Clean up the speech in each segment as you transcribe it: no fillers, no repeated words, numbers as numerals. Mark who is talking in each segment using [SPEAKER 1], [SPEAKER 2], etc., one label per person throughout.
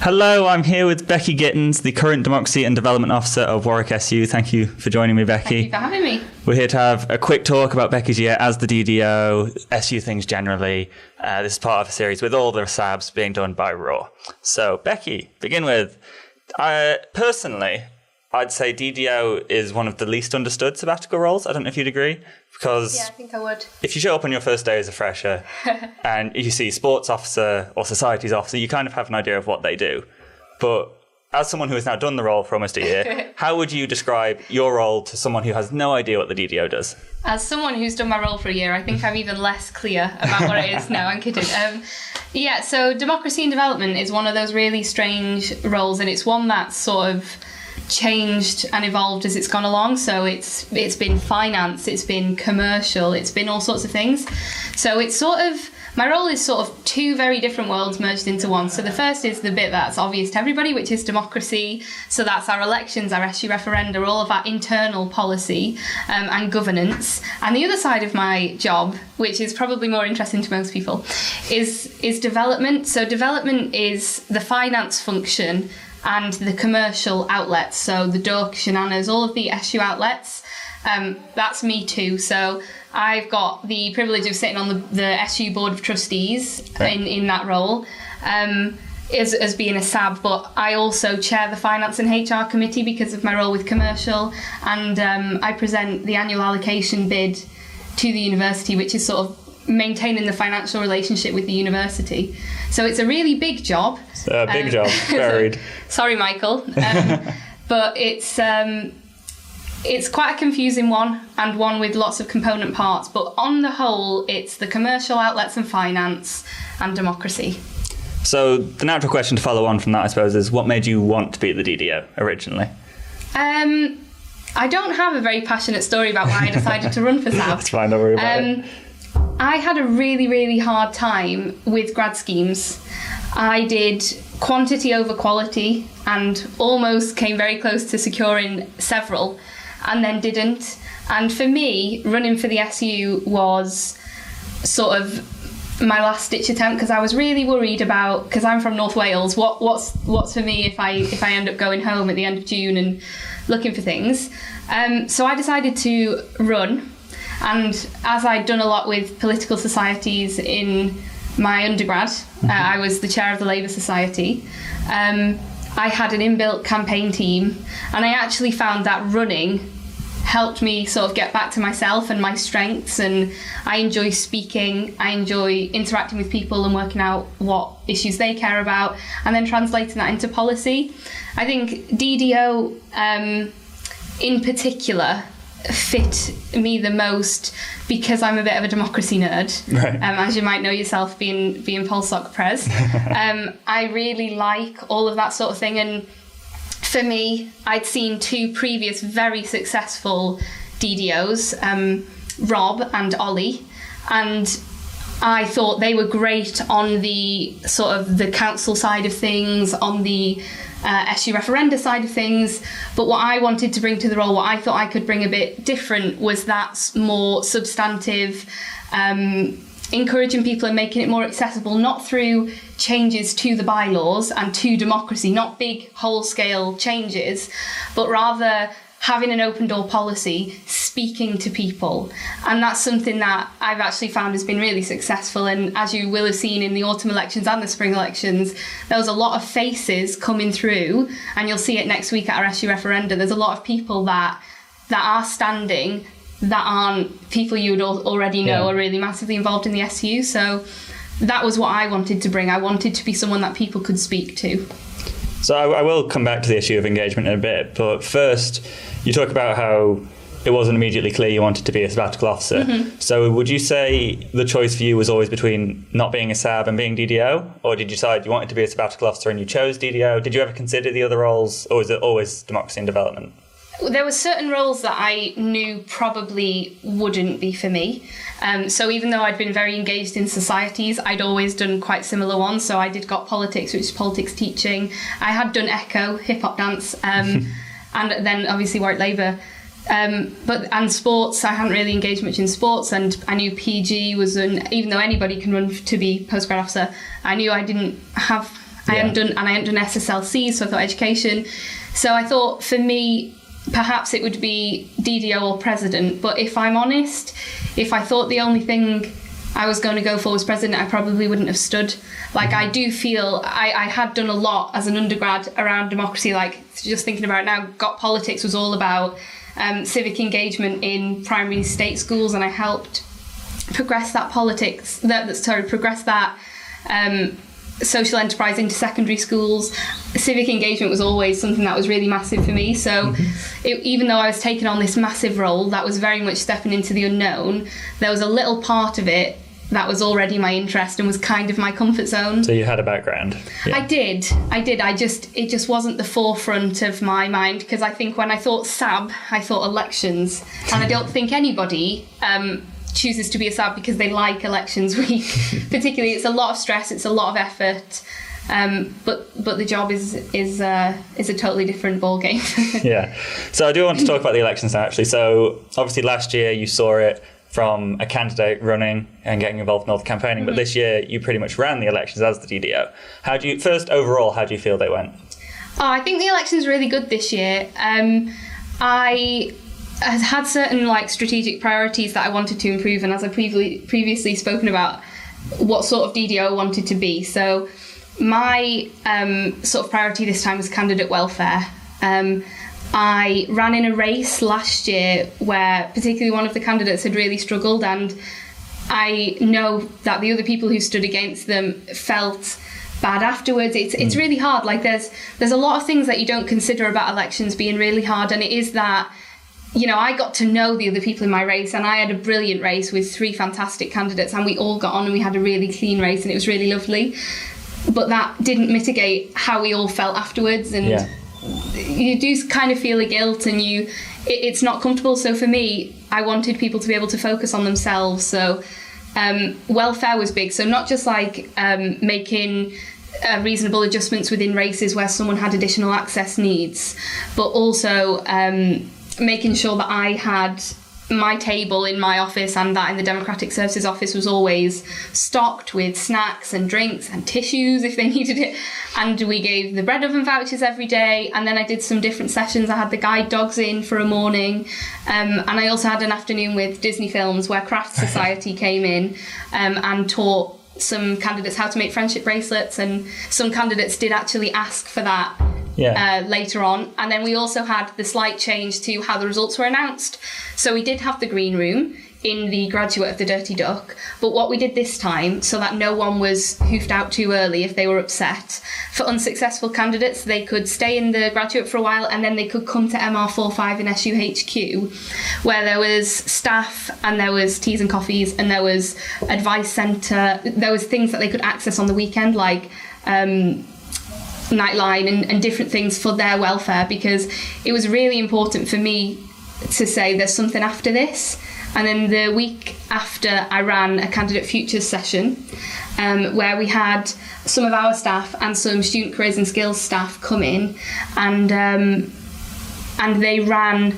[SPEAKER 1] Hello, I'm here with Becky Gittins, the current Democracy and Development Officer of Warwick SU. Thank you for joining me, Becky.
[SPEAKER 2] Thank you for having me.
[SPEAKER 1] We're here to have a quick talk about Becky's year as the DDO, SU things generally. This is part of a series with all the SABs being done by Raw. So, Becky, begin with, personally, I'd say DDO is one of the least understood sabbatical roles. I don't know if you'd agree. Because
[SPEAKER 2] yeah, I think I would.
[SPEAKER 1] If you show up on your first day as a fresher and you see sports officer or societies officer, you kind of have an idea of what they do. But as someone who has now done the role for almost a year, how would you describe your role to someone who has no idea what the DDO does?
[SPEAKER 2] As someone who's done my role for a year, I think I'm even less clear about what it is now. I'm kidding. So democracy and development is one of those really strange roles, and it's one that's sort of changed and evolved as it's gone along. So it's been finance, it's been commercial, it's been all sorts of things. So it's sort of, my role is sort of two very different worlds merged into one. So the first is the bit that's obvious to everybody, which is democracy. So that's our elections, our SU referenda, all of our internal policy and governance. And the other side of my job, which is probably more interesting to most people, is development. So development is the finance function and the commercial outlets, so the Duck, Shenanigans, all of the SU outlets. That's me too. So I've got the privilege of sitting on the SU Board of Trustees in that role as being a SAB, but I also chair the Finance and HR Committee because of my role with commercial, and I present the annual allocation bid to the university, which is sort of maintaining the financial relationship with the university. So it's a really big job.
[SPEAKER 1] Big job, varied.
[SPEAKER 2] Sorry, Michael. But it's quite a confusing one, and one with lots of component parts. But on the whole, it's the commercial outlets and finance and democracy.
[SPEAKER 1] So the natural question to follow on from that, I suppose, is what made you want to be at the DDO originally?
[SPEAKER 2] I don't have a very passionate story about why I decided to run for SAB.
[SPEAKER 1] That's fine, don't worry about it.
[SPEAKER 2] I had a really, really hard time with grad schemes. I did quantity over quality and almost came very close to securing several, and then didn't. And for me, running for the SU was sort of my last ditch attempt, because I was really worried about, because I'm from North Wales, what's for me if I end up going home at the end of June and looking for things. So I decided to run. And as I'd done a lot with political societies in my undergrad, I was the chair of the Labour Society. I had an inbuilt campaign team, and I actually found that running helped me sort of get back to myself and my strengths, and I enjoy speaking, I enjoy interacting with people and working out what issues they care about, and then translating that into policy. I think DDO in particular fit me the most because I'm a bit of a democracy nerd,
[SPEAKER 1] right.
[SPEAKER 2] As you might know yourself, being Polsoc Pres. I really like all of that sort of thing, and for me, I'd seen two previous very successful DDOs, Rob and Ollie, and I thought they were great on the sort of the council side of things, on the SU referenda side of things, but what I wanted to bring to the role, what I thought I could bring a bit different, was that more substantive, encouraging people and making it more accessible, not through changes to the bylaws and to democracy, not big whole-scale changes, but rather having an open door policy, speaking to people. And that's something that I've actually found has been really successful. And as you will have seen in the autumn elections and the spring elections, there was a lot of faces coming through, and you'll see it next week at our SU referenda. There's a lot of people that are standing that aren't people you would already know are really massively involved in the SU. So that was what I wanted to bring. I wanted to be someone that people could speak to.
[SPEAKER 1] So I will come back to the issue of engagement in a bit, but first, you talk about how it wasn't immediately clear you wanted to be a sabbatical officer. Mm-hmm. So would you say the choice for you was always between not being a SAB and being DDO? Or did you decide you wanted to be a sabbatical officer and you chose DDO? Did you ever consider the other roles, or was it always democracy and development?
[SPEAKER 2] There were certain roles that I knew probably wouldn't be for me. So even though I'd been very engaged in societies, I'd always done quite similar ones. So I did got politics, which is politics teaching. I had done echo, hip-hop dance, and then obviously Warwick Labour. And sports, I hadn't really engaged much in sports, and I knew PG was even though anybody can run to be postgrad officer, I knew I didn't have I hadn't done SSLC, so I thought education. So I thought for me, perhaps it would be DDO or president. But if I'm honest, if I thought the only thing I was going to go for was president, I probably wouldn't have stood. Like, I do feel I had done a lot as an undergrad around democracy, like just thinking about it now, Got Politics was all about civic engagement in primary state schools, and I helped progress that progress that social enterprise into secondary schools. Civic engagement was always something that was really massive for me. So even though I was taking on this massive role that was very much stepping into the unknown, there was a little part of it that was already my interest and was kind of my comfort zone.
[SPEAKER 1] So you had a background. Yeah.
[SPEAKER 2] I did. It just wasn't the forefront of my mind, because I think when I thought SAB, I thought elections, and I don't think anybody chooses to be a SAB because they like elections week. Particularly, it's a lot of stress, it's a lot of effort, but the job is a totally different ball game.
[SPEAKER 1] Yeah. So I do want to talk about the elections now, actually. So obviously last year you saw it from a candidate running and getting involved in all the campaigning, but this year you pretty much ran the elections as the DDO. How do you feel they went?
[SPEAKER 2] Oh, I think the election's really good this year. I had certain strategic priorities that I wanted to improve, and as I previously spoken about, what sort of DDO I wanted to be. So my sort of priority this time was candidate welfare. I ran in a race last year where particularly one of the candidates had really struggled, and I know that the other people who stood against them felt bad afterwards. It's really hard. Like there's a lot of things that you don't consider about elections being really hard, and it is that, I got to know the other people in my race, and I had a brilliant race with 3 fantastic candidates, and we all got on and we had a really clean race, and it was really lovely. But that didn't mitigate how we all felt afterwards, and you do kind of feel a guilt, and it's not comfortable. So for me, I wanted people to be able to focus on themselves. So welfare was big. So not just making reasonable adjustments within races where someone had additional access needs, but also making sure that I had my table in my office and that in the Democratic Services office was always stocked with snacks and drinks and tissues if they needed it. And we gave the bread oven vouchers every day. And then I did some different sessions. I had the guide dogs in for a morning. And I also had an afternoon with Disney films where Craft Society came in and taught some candidates how to make friendship bracelets. And some candidates did actually ask for that later on. And then we also had the slight change to how the results were announced. So we did have the green room in the graduate of the Dirty Duck, but what we did this time, so that no one was hoofed out too early if they were upset, for unsuccessful candidates, they could stay in the graduate for a while, and then they could come to MR45 in SUHQ, where there was staff and there was teas and coffees and there was advice centre. There was things that they could access on the weekend, like Nightline and different things for their welfare, because it was really important for me to say there's something after this. And then the week after, I ran a candidate futures session where we had some of our staff and some student careers and skills staff come in, and they ran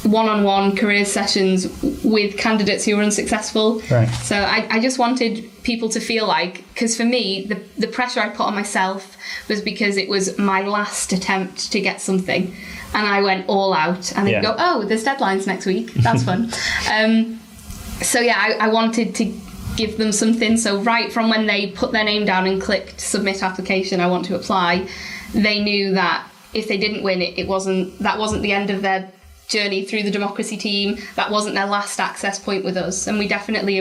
[SPEAKER 2] one-on-one careers sessions with candidates who were unsuccessful.
[SPEAKER 1] Right.
[SPEAKER 2] So I just wanted people to feel like, because for me, the pressure I put on myself was because it was my last attempt to get something. And I went all out, and they'd go, oh, there's deadlines next week. That's fun. So I wanted to give them something. So right from when they put their name down and clicked submit application, I want to apply, they knew that if they didn't win it, that wasn't the end of their journey through the democracy team. That wasn't their last access point with us. And we definitely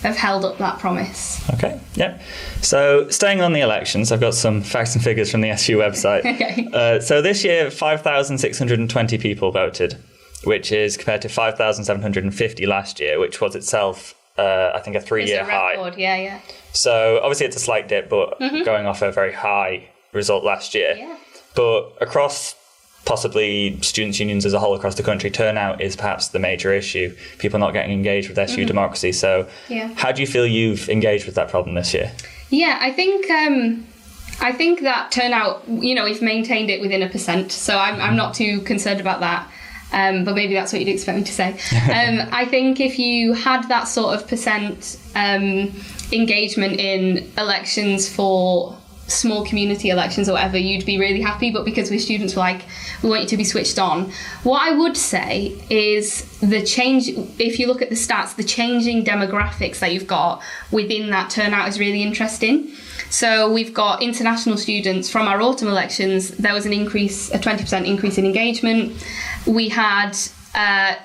[SPEAKER 2] have held up that promise.
[SPEAKER 1] Okay, yep. So staying on the elections, I've got some facts and figures from the SU website.
[SPEAKER 2] Okay.
[SPEAKER 1] So this year, 5,620 people voted, which is compared to 5,750 last year, which was itself, I think, a 3-year high.
[SPEAKER 2] Record. Yeah.
[SPEAKER 1] So obviously it's a slight dip, but going off a very high result last year.
[SPEAKER 2] Yeah.
[SPEAKER 1] But across possibly students' unions as a whole across the country, turnout is perhaps the major issue. People not getting engaged with SU democracy. So how do you feel you've engaged with that problem this year?
[SPEAKER 2] Yeah, I think that turnout, we've maintained it within 1%. So I'm not too concerned about that. But maybe that's what you'd expect me to say. I think if you had that sort of percent engagement in elections for small community elections or whatever, you'd be really happy, but because we're students, we're like, we want you to be switched on. What I would say is the change, if you look at the stats, the changing demographics that you've got within that turnout is really interesting. So we've got international students from our autumn elections. There was an increase, a 20% increase in engagement. We had,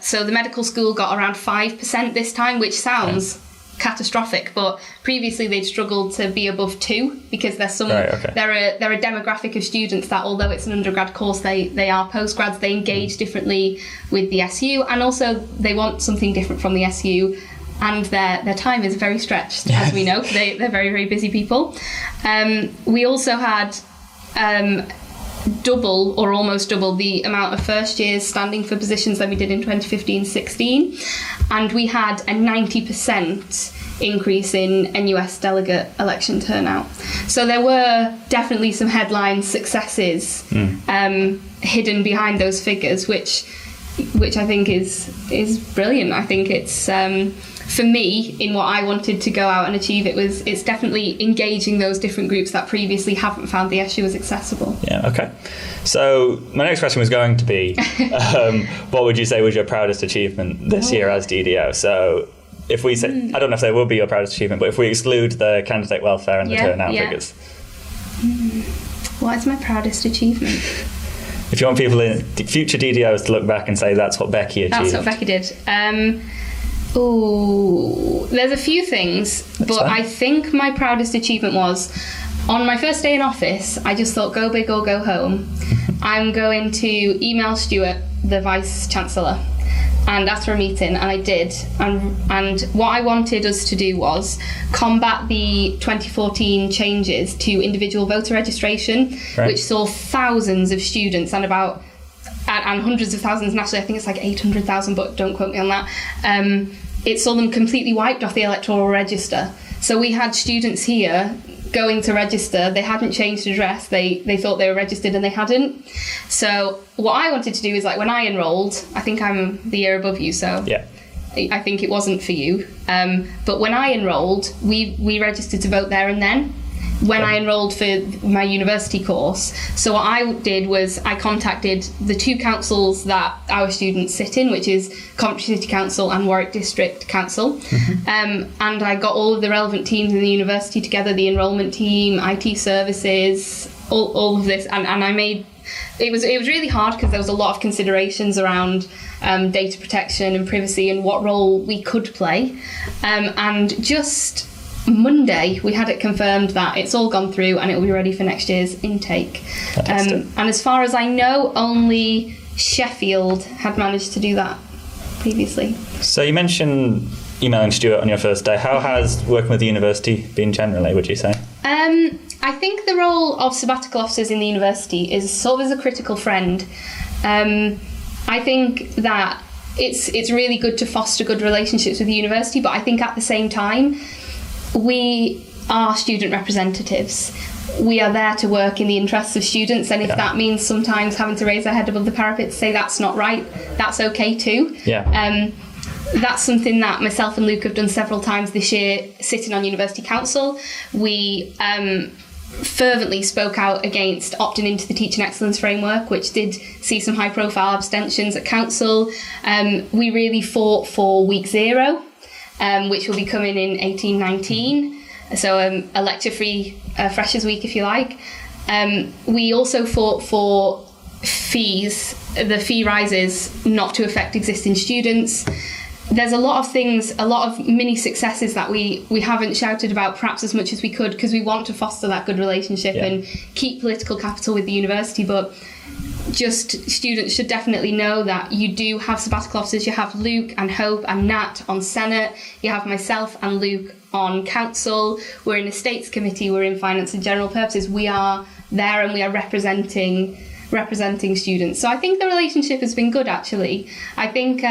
[SPEAKER 2] so the medical school got around 5% this time, which sounds catastrophic, but previously they'd struggled to be above 2 because there's some they're a demographic of students that, although it's an undergrad course, they are postgrads. They engage differently with the SU, and also they want something different from the SU, and their time is very stretched, as we know. They're very, very busy people. We also had double or almost double the amount of first years standing for positions that we did in 2015-16, and we had a 90% increase in NUS delegate election turnout. So there were definitely some headline successes hidden behind those figures, which I think is brilliant. I think it's for me, in what I wanted to go out and achieve, it's definitely engaging those different groups that previously haven't found the SU as accessible.
[SPEAKER 1] Yeah, okay. So my next question was going to be, what would you say was your proudest achievement this year as DDO? So if we say, I don't know if they will be your proudest achievement, but if we exclude the candidate welfare and the turnout figures.
[SPEAKER 2] What is my proudest achievement?
[SPEAKER 1] If you want people in future DDOs to look back and say that's what Becky achieved.
[SPEAKER 2] That's what Becky did. There's a few things, but I think my proudest achievement was, on my first day in office, I just thought, go big or go home. I'm going to email Stuart, the Vice Chancellor, and ask for a meeting, and I did. And what I wanted us to do was combat the 2014 changes to individual voter registration, which saw thousands of students and hundreds of thousands nationally. I think it's like 800,000, but don't quote me on that. It saw them completely wiped off the electoral register. So we had students here going to register. They hadn't changed address. They thought they were registered and they hadn't. So what I wanted to do is, like, when I enrolled, I think I'm the year above you, so I think it wasn't for you. But when I enrolled, we registered to vote there and then. When I enrolled for my university course. So what I did was I contacted the 2 councils that our students sit in, which is Coventry City Council and Warwick District Council. And I got all of the relevant teams in the university together, the enrolment team, IT services, all of this. And I made... It was really hard because there was a lot of considerations around data protection and privacy and what role we could play. And just... Monday, we had it confirmed that it's all gone through and it will be ready for next year's intake. And as far as I know, only Sheffield had managed to do that previously.
[SPEAKER 1] So you mentioned emailing Stuart on your first day. How has working with the university been generally, would you say?
[SPEAKER 2] I think the role of sabbatical officers in the university is sort of as a critical friend. I think that it's really good to foster good relationships with the university, but I think at the same time, we are student representatives. We are there to work in the interests of students, and if that means sometimes having to raise our head above the parapet to say that's not right, that's okay too. That's something that myself and Luke have done several times this year, sitting on University Council. We fervently spoke out against opting into the Teaching Excellence Framework, which did see some high-profile abstentions at Council. We really fought for Week 0, which will be coming in 18-19, so a lecture-free Freshers' Week, if you like. We also fought for fees, the fee rises not to affect existing students. There's a lot of things, a lot of mini successes that we haven't shouted about perhaps as much as we could, because we want to foster that good relationship and keep political capital with the university, but just students should definitely know that you do have sabbatical officers. You have Luke and Hope and Nat on Senate. You have myself and Luke on Council. We're in Estates Committee. We're in Finance and General Purposes. We are there and we are representing students. So I think the relationship has been good, actually. I think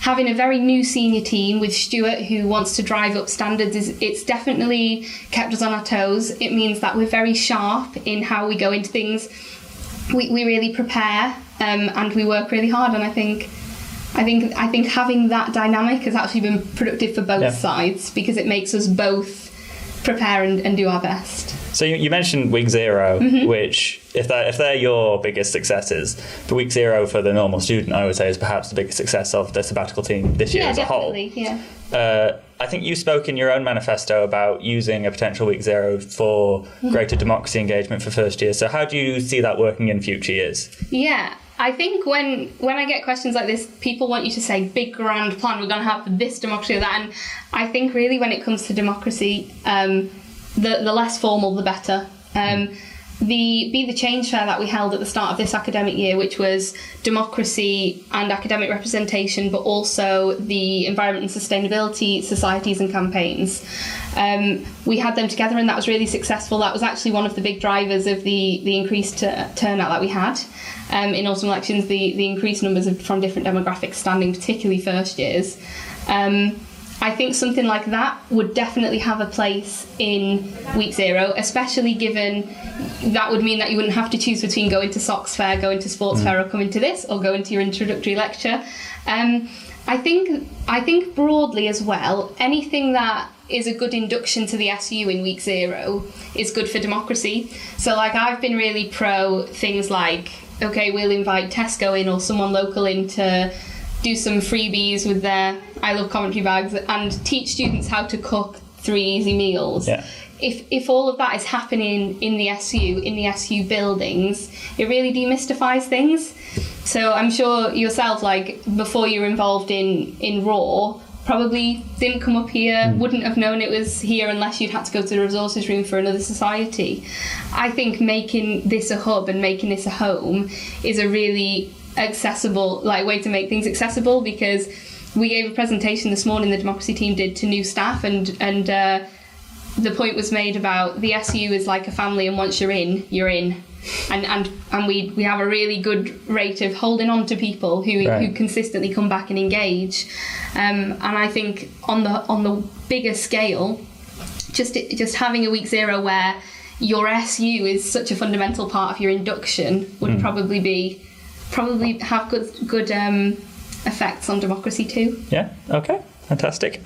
[SPEAKER 2] having a very new senior team with Stuart, who wants to drive up standards, it's definitely kept us on our toes. It means that we're very sharp in how we go into things. We really prepare and we work really hard, and I think having that dynamic has actually been productive for both sides, because it makes us both prepare and do our best.
[SPEAKER 1] So you mentioned week 0, which if they're your biggest successes, but week 0 for the normal student, I would say, is perhaps the biggest success of the sabbatical team this year as a whole.
[SPEAKER 2] Yeah.
[SPEAKER 1] I think you spoke in your own manifesto about using a potential week 0 for greater democracy engagement for first year. So how do you see that working in future years?
[SPEAKER 2] Yeah. I think when I get questions like this, people want you to say big grand plan, we're going to have this democracy or that. And I think really when it comes to democracy, the less formal, the better. The change fair that we held at the start of this academic year, which was democracy and academic representation, but also the environment and sustainability societies and campaigns. We had them together and that was really successful. That was actually one of the big drivers of the increased turnout that we had in autumn elections, the increased numbers from different demographics standing, particularly first years. I think something like that would definitely have a place in week 0, especially given that would mean that you wouldn't have to choose between going to Sox Fair, going to Sports Fair, or coming to this, or going to your introductory lecture. I think broadly as well, anything that is a good induction to the SU in week 0 is good for democracy. So like I've been really pro things like, okay, we'll invite Tesco in or someone local in to do some freebies with their I Love Commentary bags and teach students how to cook 3 easy meals.
[SPEAKER 1] Yeah.
[SPEAKER 2] If all of that is happening in the SU buildings, it really demystifies things. So I'm sure yourself, like before you were involved in RAW, probably didn't come up here, wouldn't have known it was here unless you'd had to go to the resources room for another society. I think making this a hub and making this a home is a really accessible way to make things accessible, because we gave a presentation this morning, the democracy team did, to new staff, and the point was made about the SU is like a family, and once you're in, you're in. And we have a really good rate of holding on to people who consistently come back and engage. And I think on the bigger scale, just having a week 0 where your SU is such a fundamental part of your induction would probably have good effects on democracy too.
[SPEAKER 1] Yeah. Okay. Fantastic.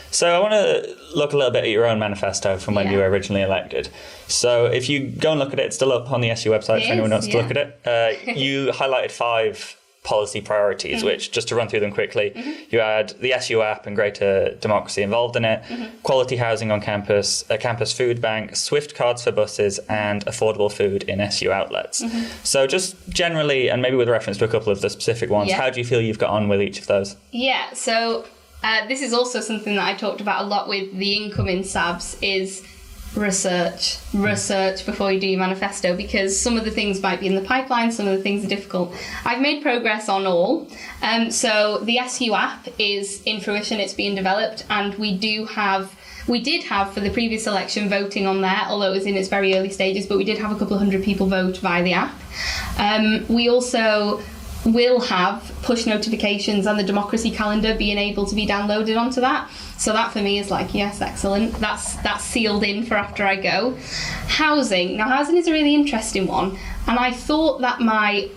[SPEAKER 1] So I want to look a little bit at your own manifesto from when you were originally elected. So if you go and look at it, it's still up on the SU website if anyone wants to look at it. You highlighted 5 policy priorities, which, just to run through them quickly, you had the SU app and greater democracy involved in it, quality housing on campus, a campus food bank, Swift cards for buses, and affordable food in SU outlets. So just generally, and maybe with reference to a couple of the specific ones, how do you feel you've got on with each of those?
[SPEAKER 2] Yeah, so this is also something that I talked about a lot with the incoming SABs, is research before you do your manifesto, because some of the things might be in the pipeline, some of the things are difficult. I've made progress on all. So the SU app is in fruition, it's being developed, and we did have for the previous election voting on there, although it was in its very early stages, but we did have a couple of hundred people vote via the app. We also will have push notifications and the democracy calendar being able to be downloaded onto that. So that for me is like, yes, excellent. That's sealed in for after I go. Housing. Now, housing is a really interesting one. And I thought that my...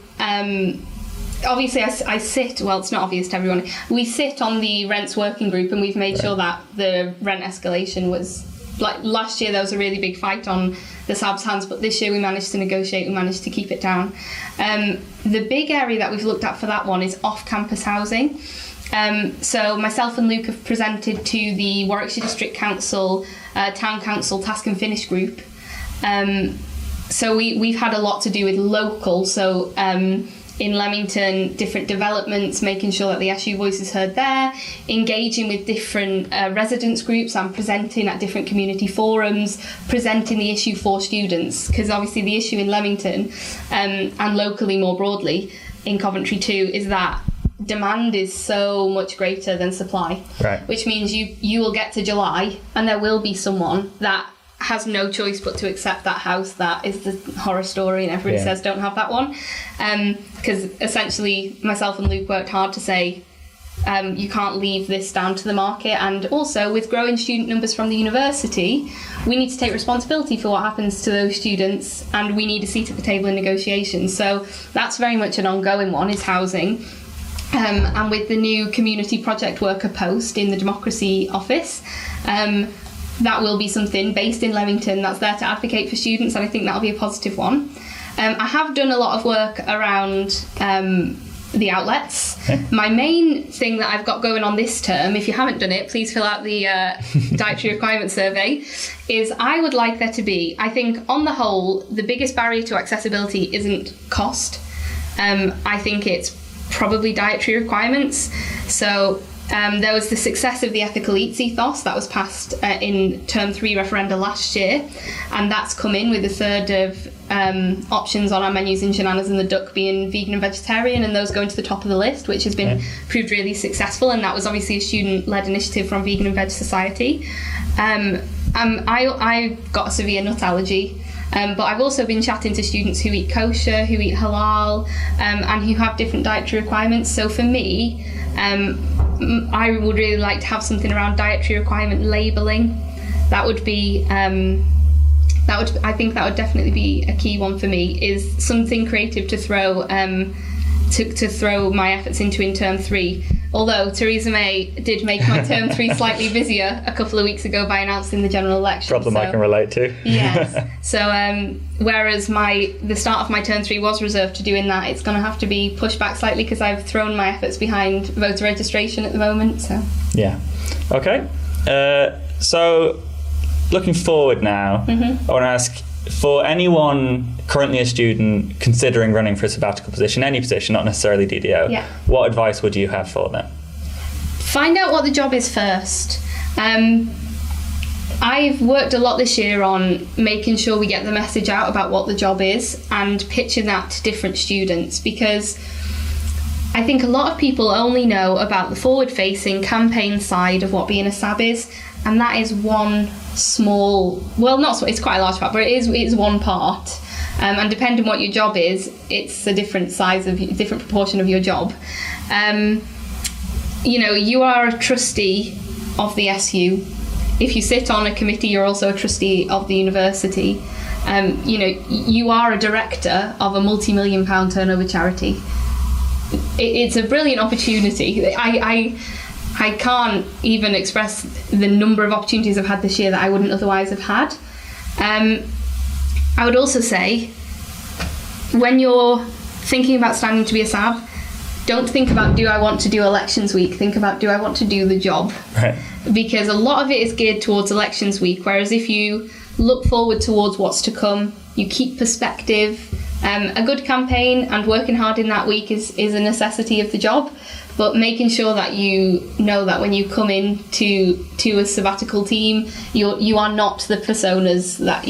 [SPEAKER 2] obviously, I sit... Well, it's not obvious to everyone. We sit on the rents working group, and we've made sure that the rent escalation was... Like last year, there was a really big fight on the SAB's hands, but this year we managed to negotiate, we managed to keep it down. The big area that we've looked at for that one is off-campus housing. So myself and Luke have presented to the Warwickshire District Council, Town Council Task and Finish group. So we've had a lot to do with local, so in Leamington, different developments, making sure that the SU voice is heard there, engaging with different residents groups and presenting at different community forums, presenting the issue for students, because obviously the issue in Leamington and locally more broadly in Coventry too is that demand is so much greater than supply, which means you will get to July and there will be someone that has no choice but to accept that house that is the horror story and everybody says don't have that one, because essentially myself and Luke worked hard to say you can't leave this down to the market, and also with growing student numbers from the university we need to take responsibility for what happens to those students, and we need a seat at the table in negotiations. So that's very much an ongoing one, is housing. And with the new community project worker post in the democracy office, that will be something based in Leamington that's there to advocate for students, and I think that'll be a positive one. I have done a lot of work around the outlets. Okay. My main thing that I've got going on this term, if you haven't done it, please fill out the dietary requirement survey, is I would like there to be, I think on the whole, the biggest barrier to accessibility isn't cost. I think it's probably dietary requirements. So there was the success of the ethical eats ethos that was passed in term 3 referenda last year, and that's come in with a third of options on our menus in Shenanigans and the Duck being vegan and vegetarian, and those going to the top of the list, which has been proved really successful, and that was obviously a student-led initiative from Vegan and Veg Society. I've got a severe nut allergy, but I've also been chatting to students who eat kosher, who eat halal, and who have different dietary requirements. So for me, I would really like to have something around dietary requirement labelling. That would be, I think that would definitely be a key one for me, is something creative to throw to throw my efforts into in term 3. Although Theresa May did make my term 3 slightly busier a couple of weeks ago by announcing the general election.
[SPEAKER 1] Problem I can relate to.
[SPEAKER 2] Yes. So whereas the start of my term 3 was reserved to doing that, it's going to have to be pushed back slightly because I've thrown my efforts behind voter registration at the moment. So yeah.
[SPEAKER 1] Okay. So looking forward now, I want to ask, for anyone currently a student considering running for a sabbatical position, any position, not necessarily DDO, what advice would you have for them?
[SPEAKER 2] Find out what the job is first. I've worked a lot this year on making sure we get the message out about what the job is and pitching that to different students, because I think a lot of people only know about the forward-facing campaign side of what being a SAB is, and that is one small, well, not small, it's quite a large part, but it's one part. And depending on what your job is, it's a different different proportion of your job. You are a trustee of the SU. If you sit on a committee, you're also a trustee of the university. You are a director of a multi-million-pound turnover charity. It's a brilliant opportunity. I can't even express the number of opportunities I've had this year that I wouldn't otherwise have had. I would also say, when you're thinking about standing to be a SAB, don't think about, do I want to do elections week? Think about, do I want to do the job? Right. Because a lot of it is geared towards elections week, whereas if you look forward towards what's to come, you keep perspective. A good campaign and working hard in that week is a necessity of the job, but making sure that you know that when you come in to a sabbatical team, you are not the personas that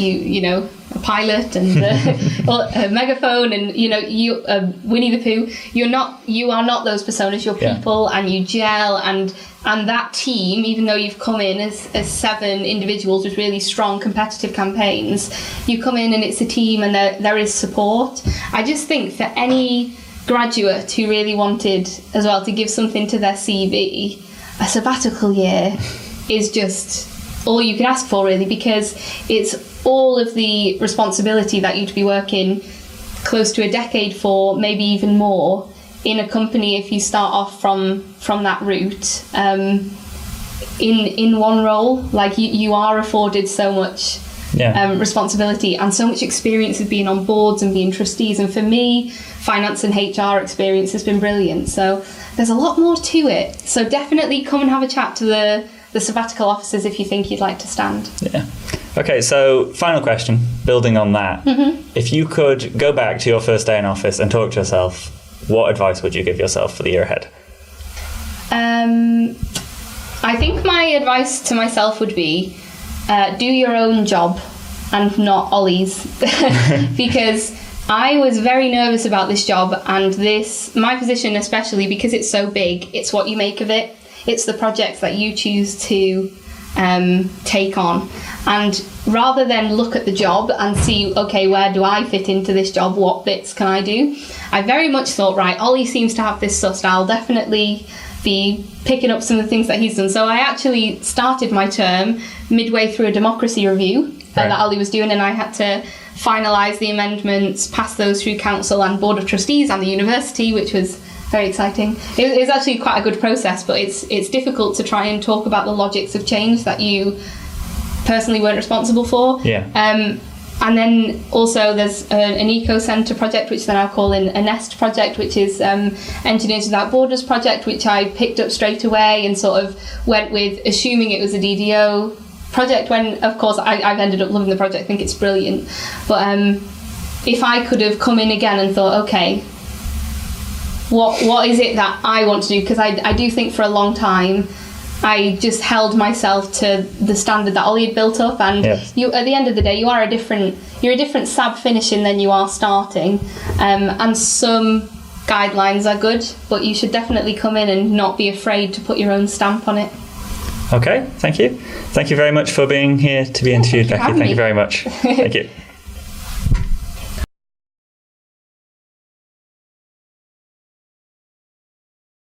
[SPEAKER 2] a pilot and a megaphone and Winnie the Pooh. You are not those personas. You're people, and you gel, and that team, even though you've come in as 7 individuals with really strong competitive campaigns, you come in and it's a team, and there is support. I just think for any graduate who really wanted as well to give something to their CV, a sabbatical year is just all you can ask for, really, because it's all of the responsibility that you'd be working close to a decade for, maybe even more, in a company if you start off from that route in one role. Like you are afforded so much responsibility and so much experience of being on boards and being trustees, and for me, finance and HR experience has been brilliant. So there's a lot more to it, so definitely come and have a chat to the sabbatical officers if you think you'd like to stand.
[SPEAKER 1] Okay, so final question, building on that. If you could go back to your first day in office and talk to yourself, what advice would you give yourself for the year ahead?
[SPEAKER 2] I think my advice to myself would be do your own job and not Ollie's. Because I was very nervous about this job, and my position especially, because it's so big, it's what you make of it. It's the projects that you choose to take on. And rather than look at the job and see, okay, where do I fit into this job? What bits can I do? I very much thought, right, Ollie seems to have this sussed. I'll definitely be picking up some of the things that he's done. So I actually started my term midway through a democracy review that Ollie was doing, and I had to finalise the amendments, pass those through council and board of trustees and the university, which was very exciting. It was actually quite a good process, but it's difficult to try and talk about the logics of change that you personally weren't responsible for.
[SPEAKER 1] Yeah.
[SPEAKER 2] And then also there's an eco-centre project, which then I'll call in a NEST project, which is Engineers Without Borders project, which I picked up straight away and sort of went with, assuming it was a DDO project, when of course I've ended up loving the project. I think it's brilliant. But if I could have come in again and thought, okay, what is it that I want to do? Because I do think for a long time I just held myself to the standard that Ollie had built up, and you, at the end of the day, you're a different SAB finishing than you are starting, and some guidelines are good, but you should definitely come in and not be afraid to put your own stamp on it.
[SPEAKER 1] Okay, thank you very much for being here to be interviewed, Becky. Thank you very much. Thank you.